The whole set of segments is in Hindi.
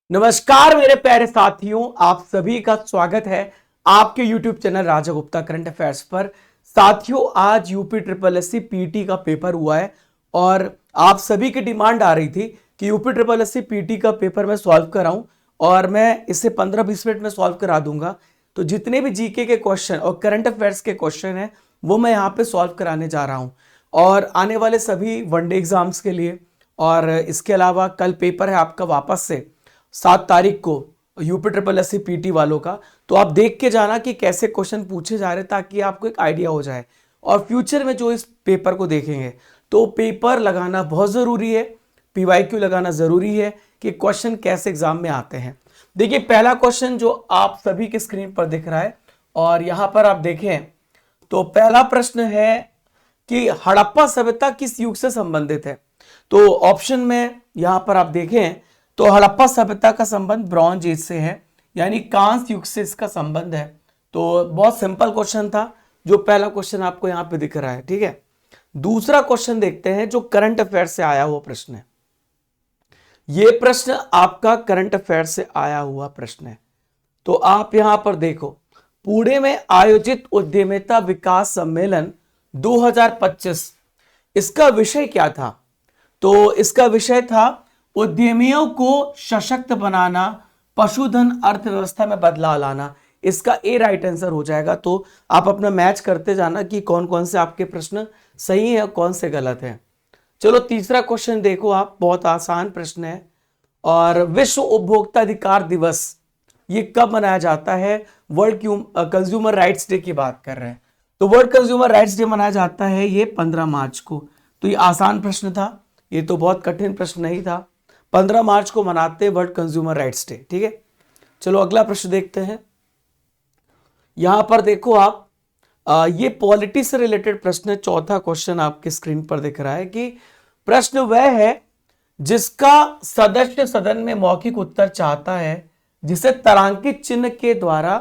नमस्कार मेरे प्यारे साथियों, आप सभी का स्वागत है आपके YouTube चैनल राजा गुप्ता करंट अफेयर्स पर। साथियों, आज यूपी ट्रिपल एससी पीटी का पेपर हुआ है और आप सभी की डिमांड आ रही थी कि यूपी ट्रिपल एससी पीटी का पेपर मैं सॉल्व कराऊं और मैं इसे 15-20 मिनट में सॉल्व करा दूंगा। तो जितने भी जीके के क्वेश्चन और करंट अफेयर्स के क्वेश्चन हैं वो मैं यहाँ पे सॉल्व कराने जा रहा हूँ और आने वाले सभी वनडे एग्जाम्स के लिए। और इसके अलावा कल पेपर है आपका वापस से 7 तारीख को यूपी ट्रिपल एससी पीटी वालों का। तो आप देख के जाना कि कैसे क्वेश्चन पूछे जा रहे हैं ताकि आपको एक आइडिया हो जाए। और फ्यूचर में जो इस पेपर को देखेंगे तो पेपर लगाना बहुत ज़रूरी है, पीवाईक्यू लगाना ज़रूरी है कि क्वेश्चन कैसे एग्जाम में आते हैं। देखिए, पहला क्वेश्चन जो आप सभी के स्क्रीन पर दिख रहा है और यहाँ पर आप देखें तो पहला प्रश्न है कि हड़प्पा सभ्यता किस युग से संबंधित है। तो ऑप्शन में यहाँ पर आप देखें तो हड़प्पा सभ्यता का संबंध ब्रॉन्ज एज से है, यानी कांस्य युग से इसका संबंध है। तो बहुत सिंपल क्वेश्चन था जो पहला क्वेश्चन आपको यहाँ पे दिख रहा है। ठीक है, दूसरा क्वेश्चन देखते हैं जो करंट अफेयर से आया हुआ प्रश्न है। यह प्रश्न आपका करंट अफेयर से आया हुआ प्रश्न है। तो आप यहां पर देखो, पुणे में आयोजित उद्यमिता विकास सम्मेलन 2025, इसका विषय क्या था। तो इसका विषय था उद्यमियों को सशक्त बनाना, पशुधन अर्थव्यवस्था में बदलाव लाना। इसका ए राइट आंसर हो जाएगा। तो आप अपना मैच करते जाना कि कौन कौन से आपके प्रश्न सही है और कौन से गलत है। चलो तीसरा क्वेश्चन देखो आप, बहुत आसान प्रश्न है। और विश्व उपभोक्ता अधिकार दिवस ये कब मनाया जाता है। वर्ल्ड कंज्यूमर राइट्स डे की बात कर रहे हैं। तो वर्ल्ड कंज्यूमर राइट्स डे मनाया जाता है ये 15 मार्च को। तो ये आसान प्रश्न था, ये तो बहुत कठिन प्रश्न नहीं था। 15 मार्च को मनाते हैं वर्ल्ड कंज्यूमर राइट्स डे। ठीक है, चलो अगला प्रश्न देखते हैं। यहां पर देखो आप, ये पॉलिटी से रिलेटेड प्रश्न है। चौथा क्वेश्चन आपके स्क्रीन पर दिख रहा है कि प्रश्न वह है जिसका सदस्य सदन में मौखिक उत्तर चाहता है जिसे तारांकित चिन्ह के द्वारा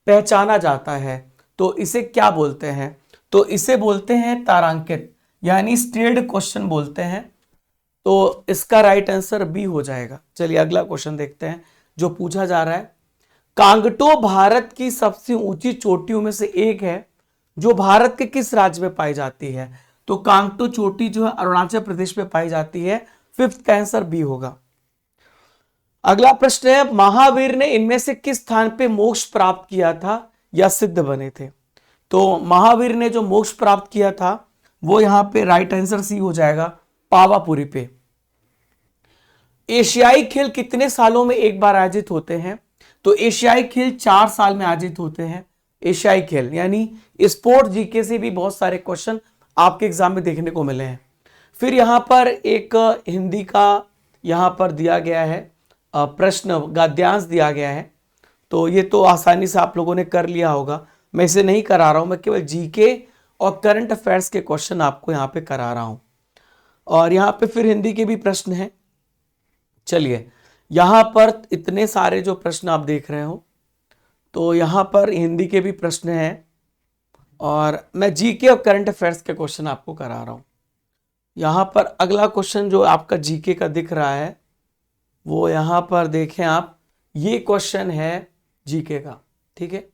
पहचाना जाता है, तो इसे क्या बोलते हैं। तो इसे बोलते हैं तारांकित, यानी स्टेड क्वेश्चन बोलते हैं। तो इसका राइट आंसर बी हो जाएगा। चलिए अगला क्वेश्चन देखते हैं जो पूछा जा रहा है। कांगटो भारत की सबसे ऊंची चोटियों में से एक है जो भारत के किस राज्य में पाई जाती है। तो कांगटो चोटी जो है अरुणाचल प्रदेश में पाई जाती है। फिफ्थ का आंसर बी होगा। अगला प्रश्न है, महावीर ने इनमें से किस स्थान पे मोक्ष प्राप्त किया था या सिद्ध बने थे। तो महावीर ने जो मोक्ष प्राप्त किया था वो यहां पे राइट आंसर सी हो जाएगा, पावापुरी पे। एशियाई खेल कितने सालों में एक बार आयोजित होते हैं। तो एशियाई खेल 4 साल में आयोजित होते हैं। एशियाई खेल यानी स्पोर्ट्स जीके से भी बहुत सारे क्वेश्चन आपके एग्जाम में देखने को मिले हैं। फिर यहां पर एक हिंदी का यहां पर दिया गया है प्रश्न, गद्यांश दिया गया है। तो ये तो आसानी से आप लोगों ने कर लिया होगा, मैं इसे नहीं करा रहा हूं, मैं केवल जीके और करंट अफेयर्स के क्वेश्चन आपको यहां पे करा रहा हूं। और यहां पे फिर हिंदी के भी प्रश्न हैं। चलिए, यहां पर इतने सारे जो प्रश्न आप देख रहे हो, तो यहां पर हिंदी के भी प्रश्न हैं और मैं जीके और करंट अफेयर्स के क्वेश्चन आपको करा रहा हूं। यहां पर अगला क्वेश्चन जो आपका जीके का दिख रहा है वो यहां पर देखें आप, ये क्वेश्चन है जीके का। ठीक है,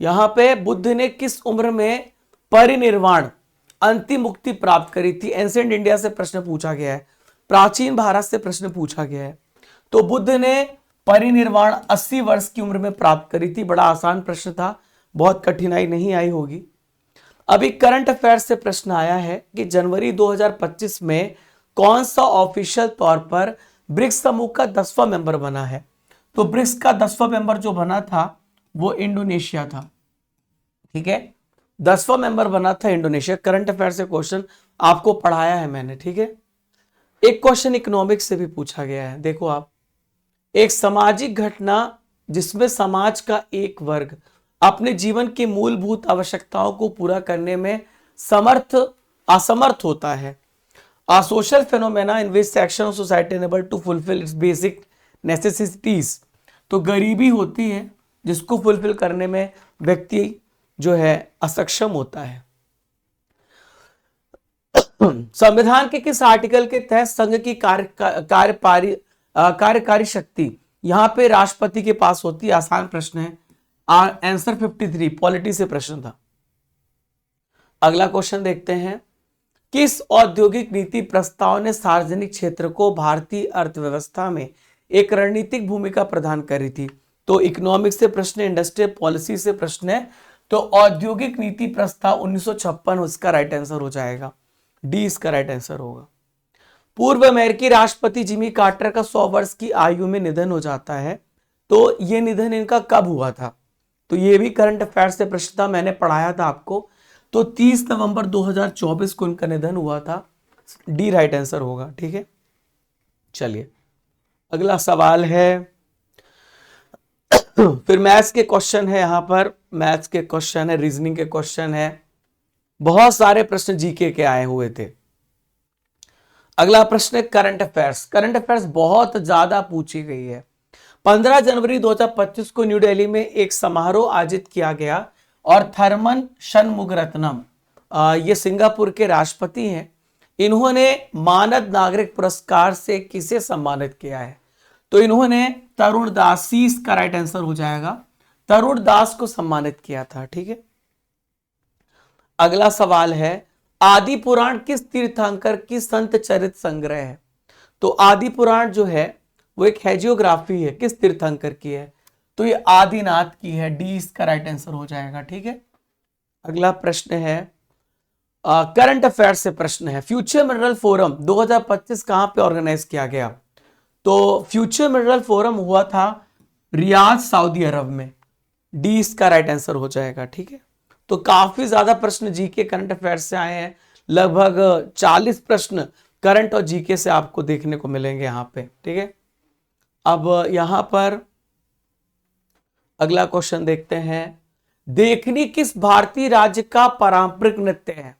यहां पे बुद्ध ने किस उम्र में परिनिर्वाण, अंतिम मुक्ति प्राप्त करी थी। एंशिएंट इंडिया से प्रश्न पूछा गया है, प्राचीन भारत से प्रश्न पूछा गया है। तो बुद्ध ने परिनिर्वाण 80 वर्ष की उम्र में प्राप्त करी थी। बड़ा आसान प्रश्न था, बहुत कठिनाई नहीं आई होगी। अभी करंट अफेयर्स से प्रश्न आया है कि जनवरी 2025 में कौन सा ऑफिशियल तौर पर ब्रिक्स समूह का 10वां मेंबर बना है। तो ब्रिक्स का 10वां मेंबर जो बना था वो इंडोनेशिया था। ठीक है, 10वां मेंबर बना था इंडोनेशिया। करंट अफेयर से क्वेश्चन आपको पढ़ाया है मैंने। ठीक है, एक क्वेश्चन इकोनॉमिक्स से भी पूछा गया है। देखो आप, एक सामाजिक घटना जिसमें समाज का एक वर्ग अपने जीवन की मूलभूत आवश्यकताओं को पूरा करने में असमर्थ होता है। A social phenomena in which section of society unable to fulfill its basic necessities। तो गरीबी होती है जिसको फुलफिल करने में व्यक्ति जो है असक्षम होता है। संविधान के किस आर्टिकल के तहत संघ की कार्यकारी शक्ति यहां पे राष्ट्रपति के पास होती है। आसान प्रश्न है। आंसर 53 पॉलिटी से प्रश्न था। अगला क्वेश्चन देखते हैं। किस औद्योगिक नीति प्रस्ताव ने सार्वजनिक क्षेत्र को भारतीय अर्थव्यवस्था में एक रणनीतिक भूमिका प्रदान करी थी? तो इकोनॉमिक्स से प्रश्न है, इंडस्ट्रियल पॉलिसी से प्रश्न है। तो औद्योगिक नीति प्रस्ताव 1956 उसका राइट आंसर हो जाएगा। डी इसका राइट आंसर होगा। पूर्व अमेरिकी राष्ट्रपति जिमी कार्टर का 100 वर्ष की आयु में निधन हो जाता है। तो ये निधन इनका कब हुआ था? तो ये भी करंट अफेयर्स से प्रश्न था, मैंने पढ़ाया था आपको। तो 30 नवंबर 2024 को इनका निधन हुआ था। डी राइट आंसर होगा। ठीक है, चलिए अगला सवाल है। फिर मैथ्स के क्वेश्चन है, यहां पर मैथ्स के क्वेश्चन है, रीजनिंग के क्वेश्चन है, बहुत सारे प्रश्न जीके के आए हुए थे। अगला प्रश्न है करंट अफेयर्स। करंट अफेयर्स बहुत ज्यादा पूछी गई है। 15 जनवरी 2025 को न्यू दिल्ली में एक समारोह आयोजित किया गया और थर्मन शनमुगरत्नम, ये सिंगापुर के राष्ट्रपति हैं, इन्होंने मानद नागरिक पुरस्कार से किसे सम्मानित किया है? तो इन्होंने तरुण दास, सी इसका राइट आंसर हो जाएगा, तरुण दास को सम्मानित किया था। ठीक है, अगला सवाल है। आदि पुराण किस तीर्थंकर की संत चरित संग्रह है? तो आदि पुराण जो है वो एक हैजियोग्राफी है, किस तीर्थंकर की है? तो ये आदिनाथ की है। डी इसका राइट आंसर हो जाएगा। ठीक है, अगला प्रश्न है करंट अफेयर से प्रश्न है। फ्यूचर मिनरल फोरम 2025 कहां पे ऑर्गेनाइज किया गया? तो फ्यूचर मिनरल फोरम हुआ था रियाद, सऊदी अरब में। डी इसका राइट आंसर हो जाएगा। ठीक है, तो काफी ज्यादा प्रश्न जीके करंट अफेयर से आए हैं। लगभग 40 प्रश्न करंट और जीके से आपको देखने को मिलेंगे यहां पे। ठीक है, अब यहां पर अगला क्वेश्चन देखते हैं। देखनी किस भारतीय राज्य का पारंपरिक नृत्य है?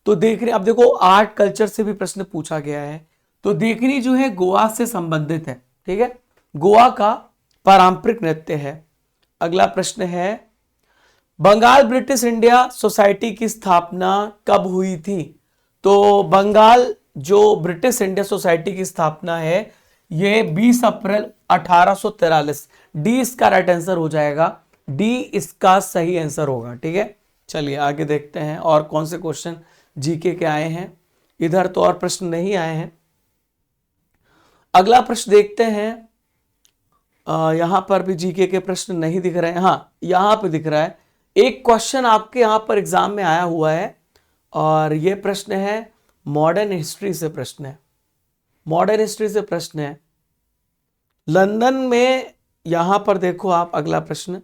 तो देखनी, अब देखो आर्ट कल्चर से भी प्रश्न पूछा गया है। तो देखनी जो है गोवा से संबंधित है। ठीक है, गोवा का पारंपरिक नृत्य है। अगला प्रश्न है। बंगाल ब्रिटिश इंडिया सोसाइटी की स्थापना कब हुई थी? तो बंगाल जो ब्रिटिश इंडिया सोसाइटी की स्थापना है ये 20 अप्रैल 1843। डी इसका राइट आंसर हो जाएगा। डी इसका सही आंसर होगा। ठीक है, चलिए आगे देखते हैं और कौन से क्वेश्चन जीके के आए हैं। इधर तो और प्रश्न नहीं आए हैं। अगला प्रश्न देखते हैं। यहां पर भी जीके के प्रश्न नहीं दिख रहे हैं। हाँ, यहां पे दिख रहा है एक क्वेश्चन आपके यहां पर एग्जाम में आया हुआ है और यह प्रश्न है मॉडर्न हिस्ट्री से प्रश्न है। मॉडर्न हिस्ट्री से प्रश्न है। लंदन में, यहां पर देखो आप अगला प्रश्न,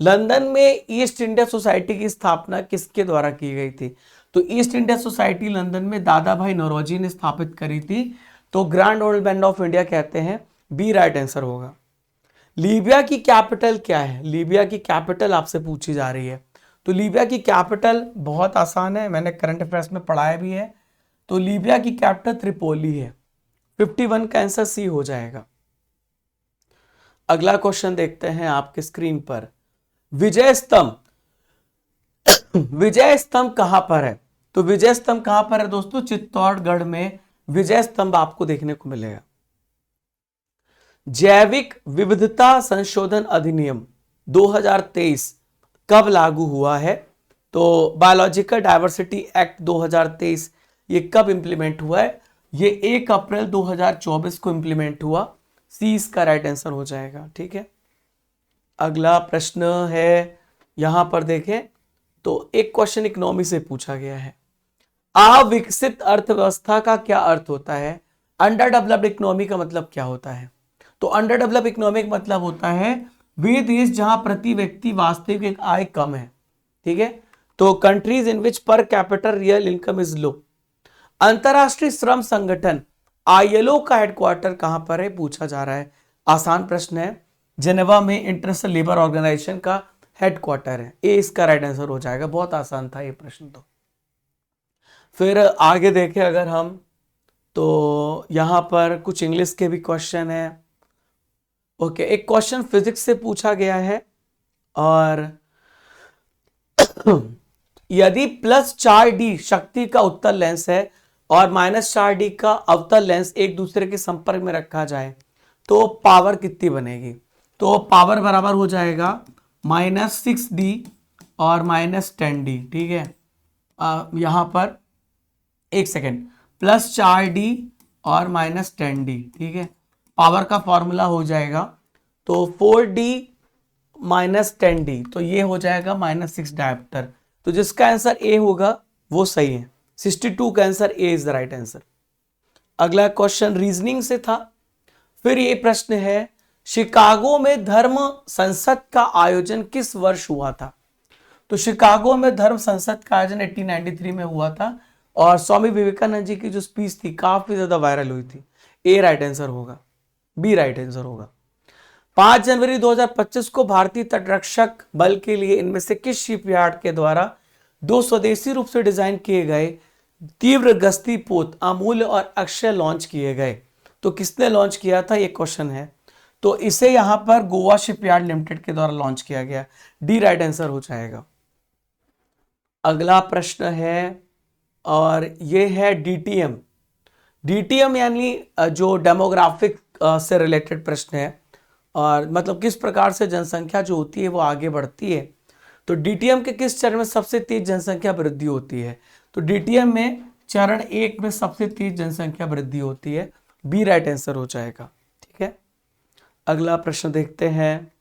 लंदन में ईस्ट इंडिया सोसाइटी की स्थापना किसके द्वारा की गई थी? तो ईस्ट इंडिया सोसाइटी लंदन में दादा भाई नौरोजी ने स्थापित करी थी। तो grand old band of India कहते हैं। बी राइट आंसर होगा। लीबिया की कैपिटल क्या है? लीबिया की कैपिटल आपसे पूछी जा रही है। तो लीबिया की कैपिटल बहुत आसान है, मैंने करंट अफेयर्स में पढ़ाया भी है। तो लीबिया की कैपिटल त्रिपोली है। 51 का आंसर सी हो जाएगा। अगला क्वेश्चन देखते हैं आपके स्क्रीन पर। विजय स्तंभ, विजय स्तंभ कहां पर है? तो विजय स्तंभ कहां पर है दोस्तों? चित्तौड़गढ़ में विजय स्तंभ आपको देखने को मिलेगा। जैविक विविधता संशोधन अधिनियम 2023 कब लागू हुआ है? तो बायोलॉजिकल डायवर्सिटी एक्ट 2023 ये कब इंप्लीमेंट हुआ है? ये 1 अप्रैल 2024 को इंप्लीमेंट हुआ। सी इसका राइट आंसर हो जाएगा। ठीक है, अगला प्रश्न है, यहां पर देखें तो एक क्वेश्चन इकोनॉमी से पूछा गया है। अविकसित अर्थव्यवस्था का क्या अर्थ होता है? अंडर डेवलप्ड इकोनॉमी का मतलब क्या होता है? तो अंडर डेवलप्ड इकोनॉमी का मतलब होता है वे देश जहां प्रति व्यक्ति वास्तविक आय कम है। ठीक है, तो कंट्रीज इन विच पर capital real income is low. अंतरराष्ट्रीय श्रम संगठन आईएलओ का हेडक्वार्टर कहां पर है पूछा जा रहा है। आसान प्रश्न है, जेनेवा में इंटरनेशनल लेबर ऑर्गेनाइजेशन का हेडक्वार्टर है। ए इसका राइट आंसर हो जाएगा। बहुत आसान था ये प्रश्न। तो फिर आगे देखें अगर हम, तो यहां पर कुछ इंग्लिश के भी क्वेश्चन है। ओके, एक क्वेश्चन फिजिक्स से पूछा गया है और यदि +4d शक्ति का उत्तल लेंस है और -4d का अवतल लेंस एक दूसरे के संपर्क में रखा जाए तो पावर कितनी बनेगी? तो पावर बराबर हो जाएगा -6d और -10d, ठीक है। यहां पर एक सेकेंड, +4d और -10d, ठीक है। पावर का फॉर्मूला हो जाएगा तो 4d -10d, तो ये हो जाएगा -6 डायप्टर। तो जिसका आंसर ए होगा वो सही है। 62 का answer A is the right answer. अगला क्वेश्चन रीजनिंग से था। फिर ये प्रश्न है, शिकागो में धर्म संसद का आयोजन किस वर्ष हुआ था? तो शिकागो में धर्म संसद का आयोजन 1893 में हुआ था और स्वामी विवेकानंद जी की जो स्पीच थी काफी ज्यादा वायरल हुई थी। ए राइट आंसर होगा, बी राइट आंसर होगा। 5 जनवरी 2025 को भारतीय तटरक्षक बल के लिए इनमें से किस शिपयार्ड के द्वारा 2 स्वदेशी रूप से डिजाइन किए गए तीव्र गश्ती पोत अमूल्य और अक्षय लॉन्च किए गए? तो किसने लॉन्च किया था, ये क्वेश्चन है। तो इसे यहां पर गोवा शिपयार्ड लिमिटेड के द्वारा लॉन्च किया गया। डी राइट आंसर हो जाएगा। अगला प्रश्न है और ये है डीटीएम। डीटीएम यानी जो डेमोग्राफिक से रिलेटेड प्रश्न है, और मतलब किस प्रकार से जनसंख्या जो होती है वो आगे बढ़ती है। तो डीटीएम के किस चरण में सबसे तेज जनसंख्या वृद्धि होती है? तो डीटीएम में चरण 1 में सबसे तेज जनसंख्या वृद्धि होती है। बी राइट आंसर हो जाएगा, ठीक है। अगला प्रश्न देखते हैं।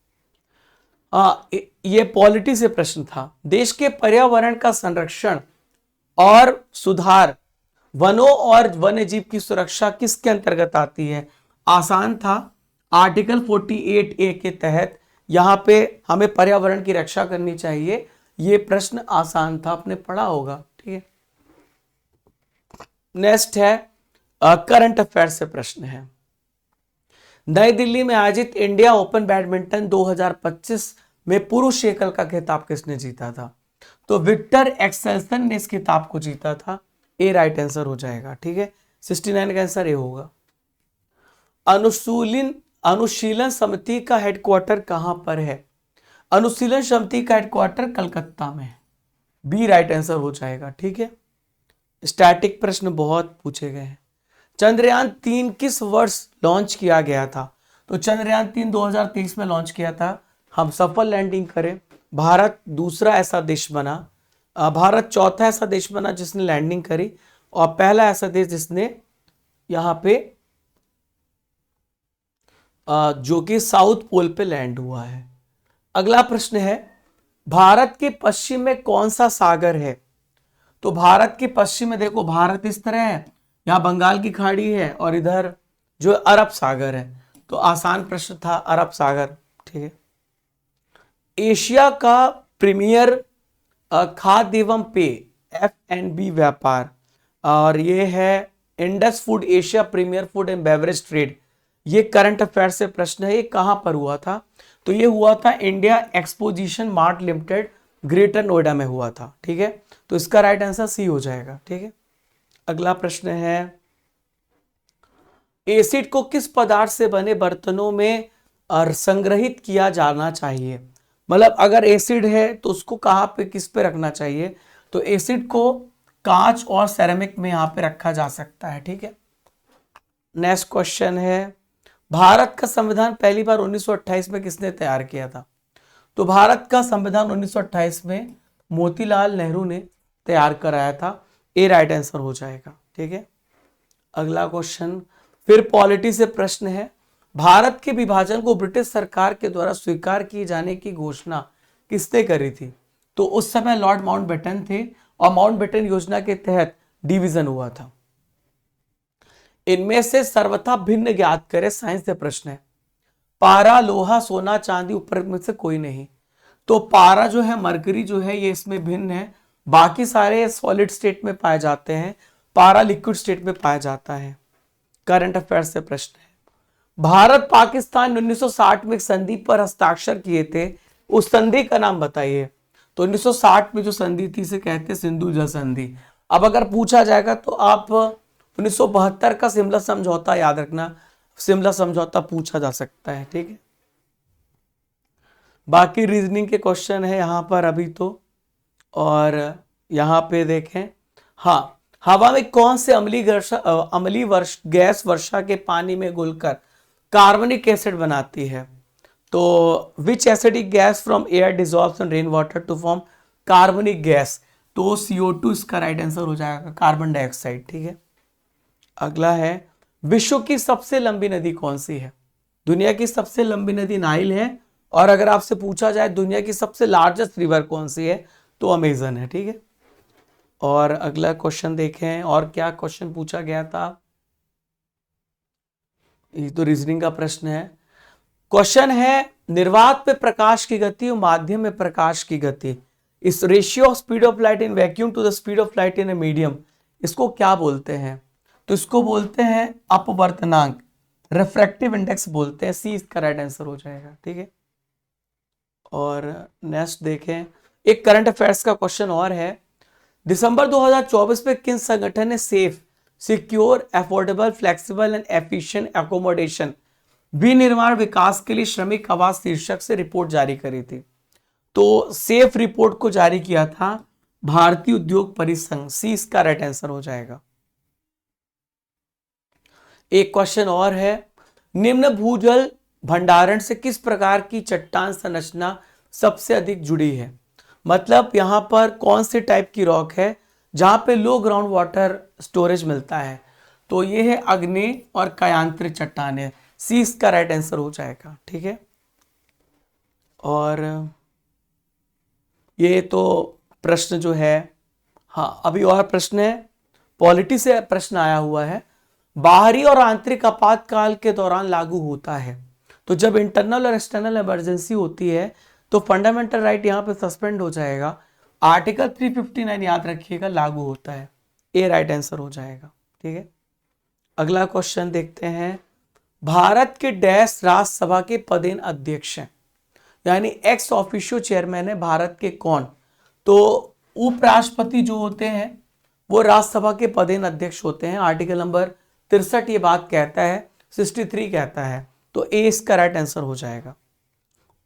ये पॉलिटी से प्रश्न था। देश के पर्यावरण का संरक्षण और सुधार, वनों और वन्य जीव की सुरक्षा किसके अंतर्गत आती है? आसान था। आर्टिकल 48A के तहत यहां पे हमें पर्यावरण की रक्षा करनी चाहिए। ये प्रश्न आसान था, आपने पढ़ा होगा, ठीक है। नेक्स्ट है करंट अफेयर से प्रश्न है। नई दिल्ली में आयोजित इंडिया ओपन बैडमिंटन 2025 में पुरुष एकल का खिताब किसने जीता था? तो विक्टर एक्सेल्सन ने इस खिताब को जीता था। ए राइट आंसर हो जाएगा, ठीक है। 69 का आंसर ए होगा। अनुशीलन समिति का हेडक्वार्टर कहां पर है? अनुशीलन समिति का हेडक्वार्टर कलकत्ता में है। बी राइट आंसर हो जाएगा, ठीक है। स्टैटिक प्रश्न बहुत पूछे गए हैं। चंद्रयान 3 किस वर्ष लॉन्च किया गया था? तो चंद्रयान 3 2023 में लॉन्च किया था। हम सफल लैंडिंग करें। भारत दूसरा ऐसा देश बना, भारत चौथा ऐसा देश बना जिसने लैंडिंग करी, और पहला ऐसा देश जिसने यहां पे जो कि साउथ पोल पे लैंड हुआ है। अगला प्रश्न है, भारत के पश्चिम में कौन सा सागर है? तो भारत के पश्चिम में देखो, भारत इस तरह है, यहां बंगाल की खाड़ी है और इधर जो अरब सागर है। तो आसान प्रश्न था, अरब सागर, ठीक है। एशिया का प्रीमियर खाद्य एवं पेय F&B व्यापार, और ये है Indus food Asia premier food and beverage trade. ये करंट अफेयर से प्रश्न है। ये कहां पर हुआ था? तो ये हुआ था India exposition mart limited, greater Noida में हुआ था, ठीक है। तो इसका राइट आंसर सी हो जाएगा, ठीक है। अगला प्रश्न है, एसिड को किस पदार्थ से बने बर्तनों में संग्रहित किया जाना चाहिए? मतलब अगर एसिड है तो उसको कहां पे, किस पे रखना चाहिए? तो एसिड को कांच और सेरेमिक में यहां पे रखा जा सकता है, ठीक है। नेक्स्ट क्वेश्चन है, भारत का संविधान पहली बार 1928 में किसने तैयार किया था? तो भारत का संविधान 1928 में मोतीलाल नेहरू ने तैयार कराया था। ए राइट आंसर हो जाएगा, ठीक है। अगला क्वेश्चन फिर पॉलिटी से प्रश्न है, भारत के विभाजन को ब्रिटिश सरकार के द्वारा स्वीकार किए जाने की घोषणा किसने करी थी? तो उस समय लॉर्ड माउंटबेटन थे और माउंटबेटन योजना के तहत डिवीजन हुआ था। इनमें से सर्वथा भिन्न ज्ञात करें, साइंस से प्रश्न है। पारा, लोहा, सोना, चांदी, ऊपर में से कोई नहीं। तो पारा जो है, मरकरी जो है, ये इसमें भिन्न है। बाकी सारे सॉलिड स्टेट में पाए जाते हैं, पारा लिक्विड स्टेट में पाया जाता है। करंट अफेयर से प्रश्न है, भारत पाकिस्तान 1960 में एक संधि पर हस्ताक्षर किए थे, उस संधि का नाम बताइए। तो 1960 में जो संधि थी इसे कहते हैं सिंधु जल संधि। अब अगर पूछा जाएगा तो आप 1972 का शिमला समझौता याद रखना, शिमला समझौता पूछा जा सकता है, ठीक है। बाकी रीजनिंग के क्वेश्चन है यहां पर अभी तो, और यहां पे देखें, हाँ, हवा में कौन से अम्लीय गैस वर्षा के पानी में घुलकर कार्बनिक एसिड बनाती है। तो which acidic gas from air dissolves in rain water to form carbonic gas, तो CO2 इसका राइट आंसर हो जाएगा, कार्बन डाइऑक्साइड। ठीक है, अगला है विश्व की सबसे लंबी नदी कौन सी है? दुनिया की सबसे लंबी नदी नाइल है, और अगर आपसे पूछा जाए दुनिया की सबसे लार्जेस्ट रिवर कौन सी है, तो अमेजन है। ठीक है, और अगला क्वेश्चन देखें, और क्या क्वेश्चन पूछा गया था, ये तो रीजनिंग का प्रश्न है। क्वेश्चन है निर्वात पे प्रकाश की गति और माध्यम में प्रकाश की गति, इस ratio of speed of light in vacuum to the speed of light in a medium, इसको क्या बोलते हैं? तो इसको बोलते हैं अपवर्तनांक, रिफ्रैक्टिव इंडेक्स बोलते हैं। सी इसका राइट आंसर हो जाएगा। ठीक है, और नेक्स्ट देखें, एक करंट अफेयर्स का क्वेश्चन और है। दिसंबर 2024 में किन संगठन ने safe, secure, affordable, flexible and efficient accommodation विनिर्माण विकास के लिए श्रमिक आवास शीर्षक से रिपोर्ट जारी करी थी? तो सेफ रिपोर्ट को जारी किया था भारतीय उद्योग परिसंघ। सी इसका राइट आंसर हो जाएगा। एक क्वेश्चन और है, निम्न भूजल भंडारण से किस प्रकार की चट्टान संरचना सबसे अधिक जुड़ी है? मतलब यहां पर कौन सी टाइप की रॉक है जहां पे लो ग्राउंड वाटर स्टोरेज मिलता है? तो ये है अग्नि और कायांतरित चट्टानें। सी इसका राइट आंसर हो जाएगा। ठीक है, और ये तो प्रश्न जो है, हाँ अभी और प्रश्न है, पॉलिटी से प्रश्न आया हुआ है। बाहरी और आंतरिक आपातकाल के दौरान लागू होता है। तो जब इंटरनल और एक्सटर्नल इमरजेंसी होती है तो फंडामेंटल राइट यहां पे सस्पेंड हो जाएगा। आर्टिकल 359 याद रखिएगा लागू होता है। ए राइट आंसर हो जाएगा। ठीक है, अगला क्वेश्चन देखते हैं, भारत के डैश राज्यसभा के पदेन अध्यक्ष हैं, यानी एक्स ऑफिशियो चेयरमैन है भारत के कौन? तो उपराष्ट्रपति जो होते हैं वो राज्यसभा के पदेन अध्यक्ष होते हैं। आर्टिकल नंबर 63 ये बात कहता है, 63 कहता है। तो ए इसका राइट आंसर हो जाएगा।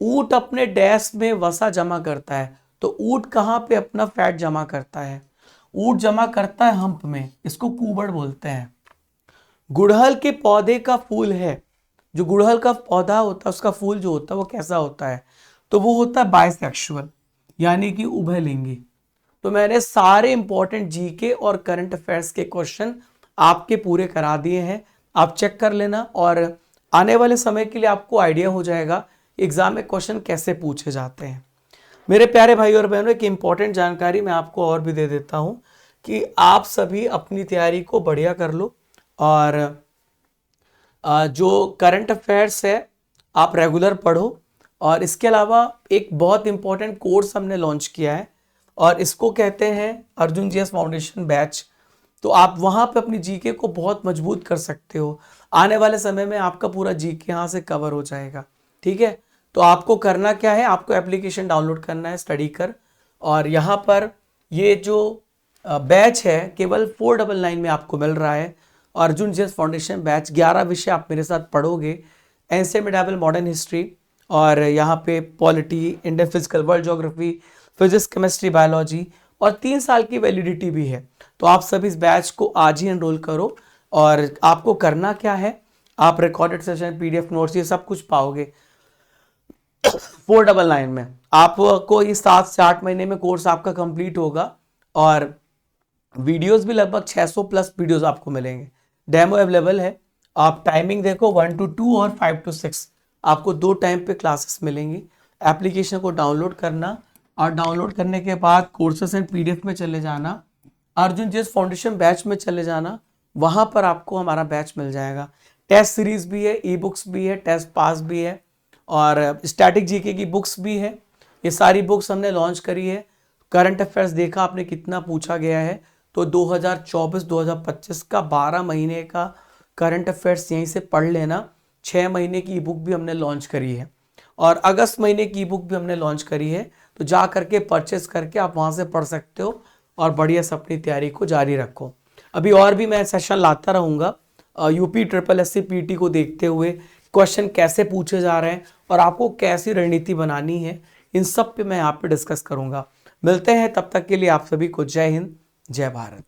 ऊंट अपने डैश में वसा जमा करता है, तो ऊंट कहां पे अपना फैट जमा करता है? ऊंट जमा करता है हम्प में, इसको कूबड़ बोलते हैं। गुड़हल के पौधे का फूल है, जो गुड़हल का पौधा होता है उसका फूल जो होता है वो कैसा होता है? तो वो होता है बाइसेक्सुअल, यानी कि उभयलिंगी। तो मैंने सारे इंपॉर्टेंट जीके और करंट अफेयर्स के क्वेश्चन आपके पूरे करा दिए हैं, आप चेक कर लेना, और आने वाले समय के लिए आपको आइडिया हो जाएगा एग्जाम में क्वेश्चन कैसे पूछे जाते हैं। मेरे प्यारे भाई और बहनों, एक इंपॉर्टेंट जानकारी मैं आपको और भी दे देता हूं कि आप सभी अपनी तैयारी को बढ़िया कर लो, और जो करंट अफेयर्स है आप रेगुलर पढ़ो। और इसके अलावा एक बहुत इंपॉर्टेंट कोर्स हमने लॉन्च किया है, और इसको कहते हैं अर्जुन जीएस फाउंडेशन बैच। तो आप वहाँ पे अपनी जीके को बहुत मजबूत कर सकते हो। आने वाले समय में आपका पूरा जीके यहाँ से कवर हो जाएगा। ठीक है, तो आपको करना क्या है, आपको एप्लीकेशन डाउनलोड करना है स्टडी कर, और यहाँ पर ये जो बैच है केवल 499 में आपको मिल रहा है। अर्जुन जीएस फाउंडेशन बैच 11 विषय आप मेरे साथ पढ़ोगे, एंशिएंट मेडिवल मॉडर्न हिस्ट्री, और यहाँ पे polity, Indian physical, world geography, physics, chemistry, biology, और 3 साल की वैलिडिटी भी है। तो आप सभी इस बैच को आज ही एनरोल करो। और आपको करना क्या है, आप रिकॉर्डेड सेशन, पीडीएफ नोट्स, ये सब कुछ पाओगे 499 में। आपको ये 7 से 8 महीने में कोर्स आपका कंप्लीट होगा, और वीडियोस भी लगभग 600 प्लस वीडियोस आपको मिलेंगे। डेमो अवेलेबल है, आप टाइमिंग देखो 1 to 2 और 5 to 6, आपको 2 टाइम पे क्लासेस मिलेंगी। एप्लीकेशन को डाउनलोड करना, और डाउनलोड करने के बाद कोर्सेस एंड पीडीएफ में चले जाना, अर्जुन जीएस फाउंडेशन बैच में चले जाना, वहां पर आपको हमारा बैच मिल जाएगा। टेस्ट सीरीज भी है, ई बुक्स भी है, टेस्ट पास भी है, और स्टैटिक जीके की बुक्स भी है। ये सारी बुक्स हमने लॉन्च करी है। करंट अफेयर्स देखा आपने कितना पूछा गया है, तो 2024-2025 का 12 महीने का करंट अफेयर्स यहीं से पढ़ लेना। 6 महीने की ई बुक भी हमने लॉन्च करी है, और अगस्त महीने की ई बुक भी हमने लॉन्च करी है। तो जा करके परचेस करके आप वहाँ से पढ़ सकते हो, और बढ़िया से अपनी तैयारी को जारी रखो। अभी और भी मैं सेशन लाता रहूँगा यूपी SSSC पीटी को देखते हुए, क्वेश्चन कैसे पूछे जा रहे हैं और आपको कैसी रणनीति बनानी है, इन सब पे मैं यहाँ पे डिस्कस करूँगा। मिलते हैं, तब तक के लिए आप सभी को जय हिंद, जय भारत।